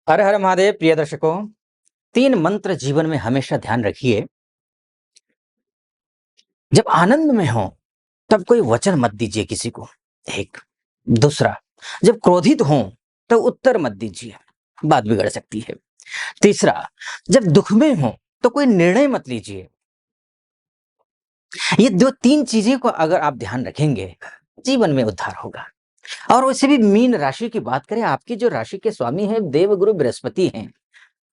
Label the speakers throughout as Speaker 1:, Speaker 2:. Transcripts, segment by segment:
Speaker 1: हर हर महादेव प्रिय दर्शकों। 3 मंत्र जीवन में हमेशा ध्यान रखिए। जब आनंद में हो तब कोई वचन मत दीजिए किसी को। एक दूसरा, जब क्रोधित हो तो उत्तर मत दीजिए, बात बिगड़ सकती है। तीसरा, जब दुख में हो तो कोई निर्णय मत लीजिए। ये दो 3 चीजें को अगर आप ध्यान रखेंगे, जीवन में उद्धार होगा। और वैसे भी मीन राशि की बात करें, आपकी जो राशि के स्वामी हैं देवगुरु बृहस्पति हैं।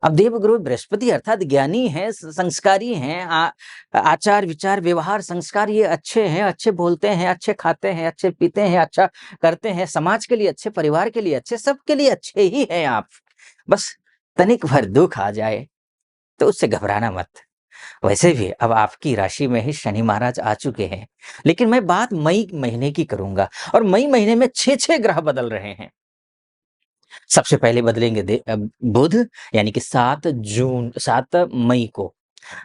Speaker 1: अब देवगुरु बृहस्पति अर्थात ज्ञानी हैं, संस्कारी हैं, आचार विचार व्यवहार संस्कार ये अच्छे हैं, अच्छे बोलते हैं, अच्छे खाते हैं, अच्छे पीते हैं, अच्छा करते हैं, समाज के लिए अच्छे, परिवार के लिए अच्छे, सबके लिए अच्छे ही हैं आप। बस तनिक भर दुख आ जाए तो उससे घबराना मत। वैसे भी अब आपकी राशि में ही शनि महाराज आ चुके हैं, लेकिन मैं बात मई महीने की करूंगा। और मई महीने में 6 ग्रह बदल रहे हैं। सबसे पहले बदलेंगे बुध, यानी कि 7 मई को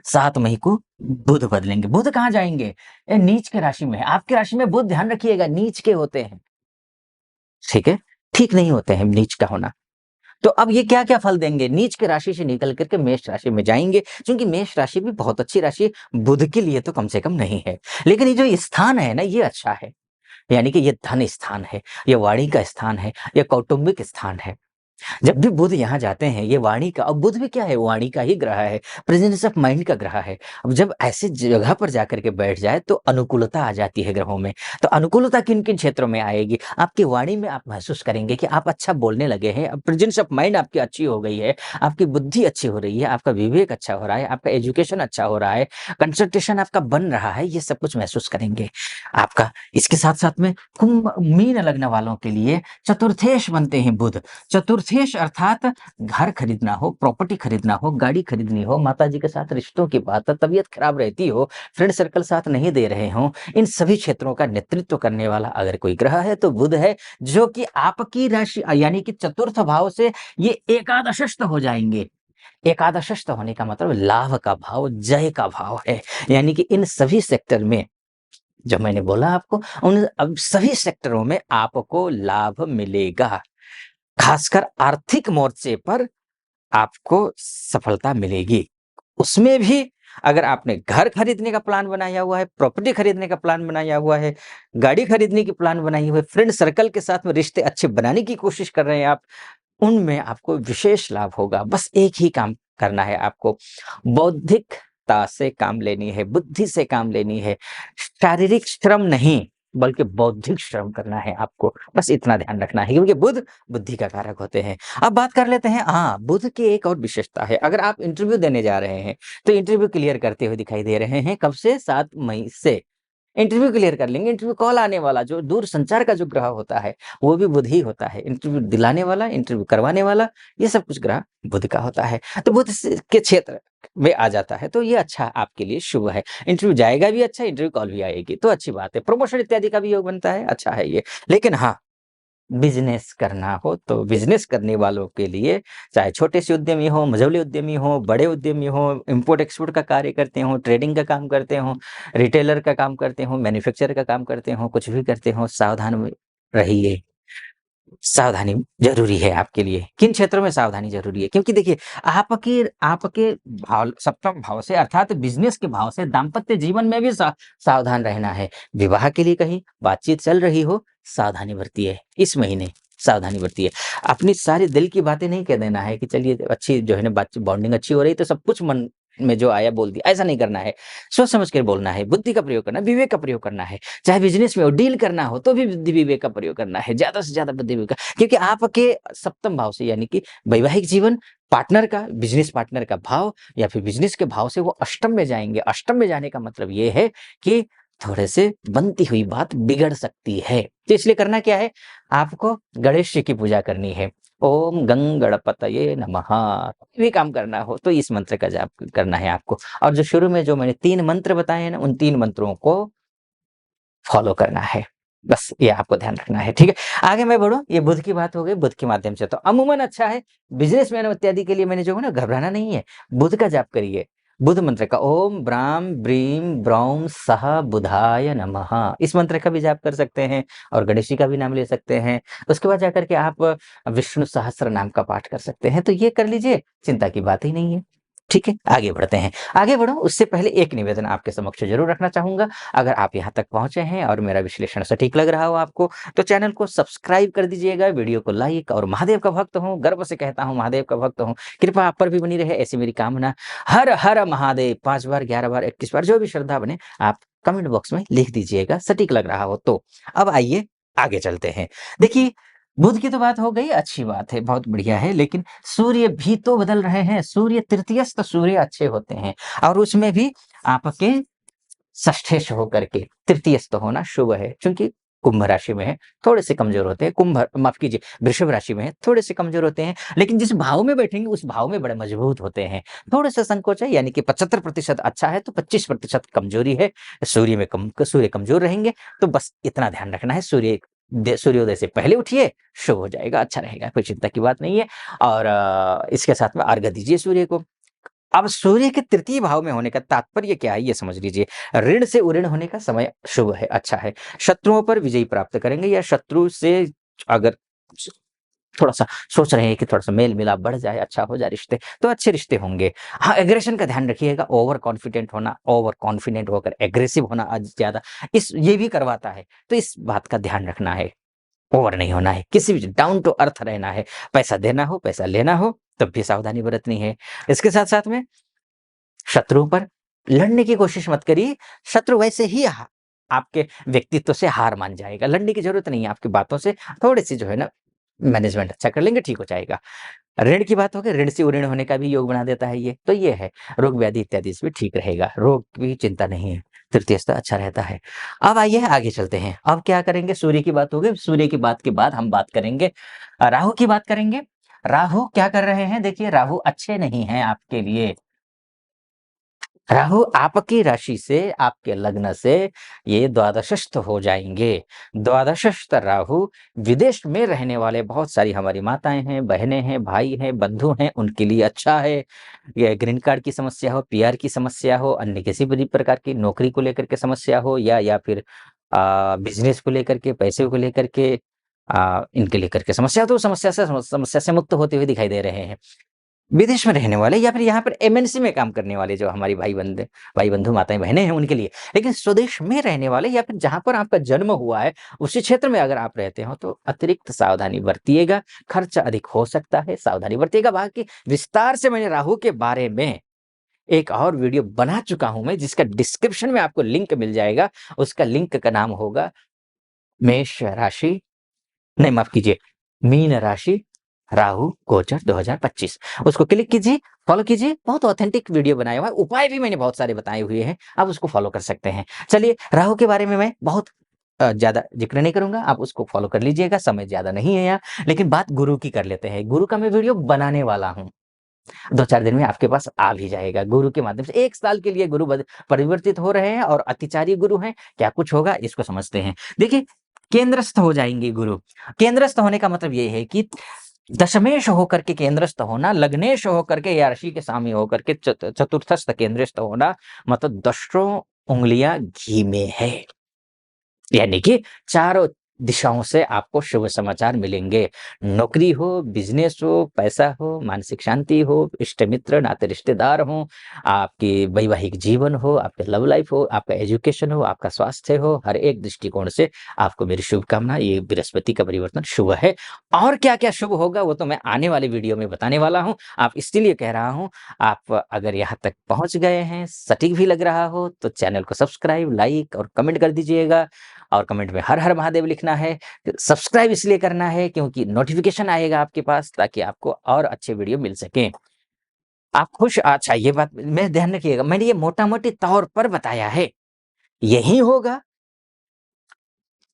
Speaker 1: 7 मई को बुध बदलेंगे। बुध कहाँ जाएंगे? नीच के राशि में। आपकी राशि में बुध, ध्यान रखिएगा, नीच के होते हैं। ठीक है, ठीक नहीं होते हैं नीच का होना। तो अब ये क्या क्या फल देंगे? नीच के राशि से निकल करके मेष राशि में जाएंगे, क्योंकि मेष राशि भी बहुत अच्छी राशि बुध के लिए तो कम से कम नहीं है। लेकिन ये जो स्थान है ना, ये अच्छा है। यानी कि ये धन स्थान है, ये वाणी का स्थान है, ये कौटुंबिक स्थान है। जब भी बुध यहाँ जाते हैं, ये वाणी का, अब बुध भी क्या है? वाणी का ही ग्रह है, प्रेजेंस ऑफ माइंड का ग्रह है। अब जब ऐसे जगह पर जाकर के बैठ जाए तो अनुकूलता आ जाती है ग्रहों में। तो अनुकूलता किन किन क्षेत्रों में आएगी? आपकी वाणी में आप महसूस करेंगे कि आप अच्छा बोलने लगे हैं, अब प्रेजेंस ऑफ माइंड आपकी अच्छी हो गई है, आपकी बुद्धि अच्छी हो रही है, आपका विवेक अच्छा हो रहा है, आपका एजुकेशन अच्छा हो रहा है, कंसंट्रेशन आपका बन रहा है, ये सब कुछ महसूस करेंगे आपका। इसके साथ साथ में कुंभ मीन लग्न वालों के लिए चतुर्थेश बनते हैं बुध। चतुर्थेश अर्थात घर खरीदना हो, प्रॉपर्टी खरीदना हो, गाड़ी खरीदनी हो, माताजी के साथ रिश्तों की बात, तबीयत खराब रहती हो, फ्रेंड सर्कल साथ नहीं दे रहे हो, इन सभी क्षेत्रों का नेतृत्व करने वाला अगर कोई ग्रह है तो बुध है, जो कि आपकी राशि यानी कि चतुर्थ भाव से ये एकादशस्थ हो जाएंगे। एकादशस्थ होने का मतलब लाभ का भाव, जय का भाव है। यानी कि इन सभी सेक्टर में जो मैंने बोला आपको, उन अब सभी सेक्टरों में आपको लाभ मिलेगा। खासकर आर्थिक मोर्चे पर आपको सफलता मिलेगी। उसमें भी अगर आपने घर खरीदने का प्लान बनाया हुआ है, प्रॉपर्टी खरीदने का प्लान बनाया हुआ है, गाड़ी खरीदने की प्लान बनाई हुई है, फ्रेंड सर्कल के साथ में रिश्ते अच्छे बनाने की कोशिश कर रहे हैं आप, उनमें आपको विशेष लाभ होगा। बस एक ही काम करना है आपको, बौद्धिकता से काम लेनी है, बुद्धि से काम लेनी है, शारीरिक श्रम नहीं बल्कि बौद्धिक श्रम करना है आपको। बस इतना ध्यान रखना है, क्योंकि बुध बुद्धि का कारक होते हैं। अब बात कर लेते हैं, हाँ, बुध की एक और विशेषता है। अगर आप इंटरव्यू देने जा रहे हैं तो इंटरव्यू क्लियर करते हुए दिखाई दे रहे हैं। कब से? 7 मई से इंटरव्यू क्लियर कर लेंगे। इंटरव्यू कॉल आने वाला, जो दूर संचार का जो ग्रह होता है वो भी बुध ही होता है। इंटरव्यू दिलाने वाला, इंटरव्यू करवाने वाला, ये सब कुछ ग्रह बुध का होता है। तो बुध के क्षेत्र में आ जाता है तो ये अच्छा आपके लिए शुभ है। इंटरव्यू जाएगा भी अच्छा, इंटरव्यू कॉल भी आएगी तो अच्छी बात है। प्रमोशन इत्यादि का भी योग बनता है, अच्छा है ये। लेकिन हाँ, बिजनेस करना हो तो बिजनेस करने वालों के लिए, चाहे छोटे से उद्यमी हो, मझोले उद्यमी हो, बड़े उद्यमी हो, इंपोर्ट एक्सपोर्ट का कार्य करते हो, ट्रेडिंग का काम करते हो, रिटेलर का काम करते हो, मैन्युफैक्चरर का काम करते हो, कुछ भी करते हो, सावधान रहिए। सावधानी जरूरी है आपके लिए। किन क्षेत्रों में सावधानी जरूरी है? क्योंकि देखिए, आपके आपके भाव, सप्तम भाव से अर्थात बिजनेस के भाव से दाम्पत्य जीवन में भी सावधान रहना है। विवाह के लिए कहीं बातचीत चल रही हो, सावधानी बरतिए। इस महीने सावधानी बरतिए। अपनी सारी दिल की बातें नहीं कह देना है कि चलिए अच्छी जो है ना बातचीत, बॉन्डिंग अच्छी हो रही तो सब कुछ मन में जो आया बोल दिया, ऐसा नहीं करना है। सोच समझ कर बोलना है, बुद्धि का प्रयोग करना है, विवेक का प्रयोग करना है। चाहे बिजनेस में हो, डील करना हो तो भी बुद्धि विवेक का प्रयोग करना है, ज्यादा से ज्यादा बुद्धि विवेक का। क्योंकि आपके सप्तम भाव से यानी कि वैवाहिक जीवन, पार्टनर का, बिजनेस पार्टनर का भाव या फिर बिजनेस के भाव से वो अष्टम में जाएंगे। अष्टम में जाने का मतलब ये है कि थोड़े से बनती हुई बात बिगड़ सकती है। तो इसलिए करना क्या है, आपको गणेश जी की पूजा करनी है। ओम गंग गणपतये नमः। कोई भी काम करना हो तो इस मंत्र का जाप करना है आपको। और जो शुरू में जो मैंने 3 मंत्र बताए हैं ना, उन 3 मंत्रों को फॉलो करना है। बस ये आपको ध्यान रखना है, ठीक है? आगे मैं बढ़ूँ, ये बुध की बात हो गई, बुध के माध्यम से तो अमूमन अच्छा है। बिज़नेसमैन इत्यादि के लिए मैंने जो है ना, घबराना नहीं है, बुध का जाप करिए। बुध मंत्र का ओम ब्राम ब्रीम ब्रौम सह बुधाय नमः, इस मंत्र का भी जाप कर सकते हैं और गणेश जी का भी नाम ले सकते हैं। उसके बाद जाकर के आप विष्णु सहस्त्र नाम का पाठ कर सकते हैं। तो ये कर लीजिए, चिंता की बात ही नहीं है। ठीक है, आगे बढ़ते हैं। आगे बढ़ो उससे पहले एक निवेदन आपके समक्ष ज़रूर रखना चाहूँगा। अगर आप यहाँ तक पहुँचे हैं और मेरा विश्लेषण सटीक लग रहा हो आपको, तो चैनल को सब्सक्राइब कर दीजिएगा, वीडियो को लाइक, और महादेव का भक्त हूँ, गर्व से कहता हूँ महादेव का भक्त हूँ। कृपा आप पर भी बनी रहे, ऐसी मेरी कामना। हर हर महादेव 5 बार, 11 बार, 21 बार, जो भी श्रद्धा बने आप कमेंट बॉक्स में लिख दीजिएगा, सटीक लग रहा हो तो। अब आइए आगे चलते हैं। देखिए, बुध की तो बात हो गई, अच्छी बात है, बहुत बढ़िया है, लेकिन सूर्य भी तो बदल रहे हैं। सूर्य तृतीयस्थ सूर्य अच्छे होते हैं, और उसमें भी आपके षष्ठेश होकर के तृतीयस्थ होना शुभ है, क्योंकि कुंभ राशि में है, थोड़े से कमजोर होते हैं। कुंभ, माफ कीजिए, वृषभ राशि में है, थोड़े से कमजोर होते हैं, लेकिन जिस भाव में बैठेंगे उस भाव में बड़े मजबूत होते हैं। थोड़े से संकोच है, यानी कि 75% अच्छा है तो 25% कमजोरी है। सूर्य कमजोर रहेंगे, तो बस इतना ध्यान रखना है, सूर्योदय से पहले उठिए, शुभ हो जाएगा, अच्छा रहेगा, कोई चिंता की बात नहीं है। और इसके साथ में अर्घ्य दीजिए सूर्य को। अब सूर्य के तृतीय भाव में होने का तात्पर्य क्या है, ये समझ लीजिए। ऋण से उऋण होने का समय शुभ है, अच्छा है। शत्रुओं पर विजय प्राप्त करेंगे, या शत्रु से अगर थोड़ा-सा सोच रहे हैं कि थोड़ा-सा मेल-मिलाप बढ़ जाए, अच्छा हो जाए रिश्ते, तो अच्छे रिश्ते होंगे। हाँ, एग्रेशन का ध्यान रखिएगा, ओवर कॉन्फिडेंट होना, ओवर कॉन्फिडेंट होकर एग्रेसिव होना आज ज़्यादा ये भी करवाता है, तो इस बात का ध्यान रखना है। ओवर नहीं होना है, किसी भी डाउन टू अर्थ रहना है। पैसा देना हो, पैसा लेना हो, तब भी सावधानी बरतनी है। इसके साथ-साथ में शत्रुओं पर लड़ने की कोशिश मत करिए, शत्रु वैसे ही आपके व्यक्तित्व से हार मान जाएगा। लड़ने की ज़रूरत नहीं है, आपकी बातों से थोड़ी-सी जो है ना मैनेजमेंट अच्छा कर लेंगे, ठीक हो जाएगा। ऋण की बात हो गई, ऋण से उऋण होने का भी योग बना देता है ये, तो ये है। रोग व्याधि इत्यादि से भी ठीक रहेगा, रोग की चिंता नहीं है, तृतीय स्तर अच्छा रहता है। अब आइए आगे चलते हैं, अब क्या करेंगे, सूर्य की बात हो गई, सूर्य की बात के बाद हम बात करेंगे राहु की बात करेंगे। राहु क्या कर रहे हैं, देखिए राहु अच्छे नहीं हैं आपके लिए। राहु आपकी राशि से, आपके लग्न से ये द्वादशस्थ हो जाएँगे। द्वादशस्थ राहु विदेश में रहने वाले बहुत सारी हमारी माताएँ हैं, बहनें हैं, भाई हैं, बंधु हैं, उनके लिए अच्छा है। ये ग्रीन कार्ड की समस्या हो, पीआर की समस्या हो, अन्य किसी भी प्रकार की नौकरी को लेकर के समस्या हो, या फिर बिज़नेस को लेकर के, पैसे को लेकर के, इनके लेकर के समस्या, तो समस्या से मुक्त होते हुए दिखाई दे रहे हैं। विदेश में रहने वाले, या फिर यहाँ पर एमएनसी में काम करने वाले जो हमारी भाई-बंधु, माताएँ-बहनें हैं उनके लिए। लेकिन स्वदेश में रहने वाले, या फिर जहाँ पर आपका जन्म हुआ है, उसी क्षेत्र में अगर आप रहते हो, तो अतिरिक्त सावधानी बरतिएगा, खर्च अधिक हो सकता है, सावधानी बरतिएगा। बाकी विस्तार से मैंने राहु के बारे में एक और वीडियो बना चुका हूँ मैं, जिसका डिस्क्रिप्शन में आपको लिंक मिल जाएगा। उसका लिंक का नाम होगा मेष राशि, नहीं माफ़ कीजिए, मीन राशि राहु गोचर 2025। उसको क्लिक कीजिए, फॉलो कीजिए, बहुत ऑथेंटिक वीडियो बनाया हुआ है, उपाय भी मैंने बहुत सारे बताए हुए हैं, आप उसको फॉलो कर सकते हैं। चलिए, राहु के बारे में मैं बहुत ज़्यादा ज़िक्र नहीं करूँगा, आप उसको फॉलो कर लीजिएगा, समय ज़्यादा नहीं है यहाँ। लेकिन बात गुरु की कर लेते हैं। गुरु का मैं वीडियो बनाने वाला हूँ, 2-4 दिन में आपके पास आ भी जाएगा। गुरु के माध्यम से 1 साल के लिए गुरु परिवर्तित हो रहे हैं, और अतिचारी गुरु हैं, क्या कुछ होगा इसको समझते हैं। देखिए, केंद्रस्थ हो जाएँगे गुरु। केंद्रस्थ होने का मतलब ये है कि दशमेश होकर के केंद्रस्थ होना, लग्नेश होकर के या राशि के स्वामी होकर के चतुर्थस्थ केंद्रस्थ होना, मतलब दसों उँगलियाँ घी में है। यानी कि चारों दिशाओं से आपको शुभ समाचार मिलेंगे। नौकरी हो, बिज़नेस हो, पैसा हो, मानसिक शांति हो, इष्ट मित्र, नाते रिश्तेदार हों, आपकी वैवाहिक जीवन हो, आपके लव लाइफ हो, आपका एजुकेशन हो, आपका स्वास्थ्य हो, हर एक दृष्टिकोण से आपको मेरी शुभकामना। ये बृहस्पति का परिवर्तन शुभ है। और क्या-क्या शुभ होगा वो तो मैं आने वाले वीडियो में बताने वाला हूँ। आप इसीलिए कह रहा हूँ, आप अगर यहाँ तक पहुँच गए हैं, सटीक भी लग रहा हो, तो चैनल को सब्सक्राइब, लाइक और कमेंट कर दीजिएगा। और कमेंट में हर हर महादेव लिखना है। सब्सक्राइब इसलिए करना है क्योंकि नोटिफिकेशन आएगा आपके पास, ताकि आपको और अच्छे वीडियो मिल सकें। आप खुश, अच्छा ये बात में ध्यान रखिएगा, मैंने ये मोटा-मोटी तौर पर बताया है। यही होगा,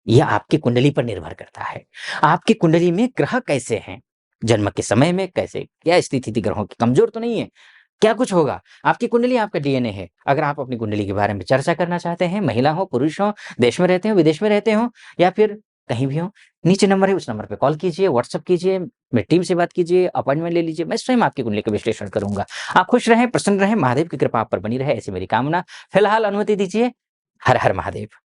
Speaker 1: यह आपकी कुंडली पर निर्भर करता है। आपकी कुंडली में ग्रह कैसे हैं? जन्म के समय में कैसे, क्या स्थिति थी ग्रहों की, कमज़ोर तो नहीं है? क्या कुछ होगा? आपकी कुंडली आपका डीएनए है। अगर आप अपनी कुंडली के बारे में चर्चा करना चाहते हैं, महिला हो, पुरुष हो, देश में रहते हो, विदेश में रहते हो, या फिर कहीं भी हो, नीचे नंबर है, उस नंबर पे कॉल कीजिए, व्हाट्सएप कीजिए, मेरी टीम से बात कीजिए, अपॉइंटमेंट ले लीजिए, मैं स्वयं आपकी कुंडली का विश्लेषण करूँगा। आप खुश रहें, प्रसन्न रहें, महादेव की कृपा आप पर बनी रहे, ऐसी मेरी कामना। फिलहाल अनुमति दीजिए। हर हर महादेव।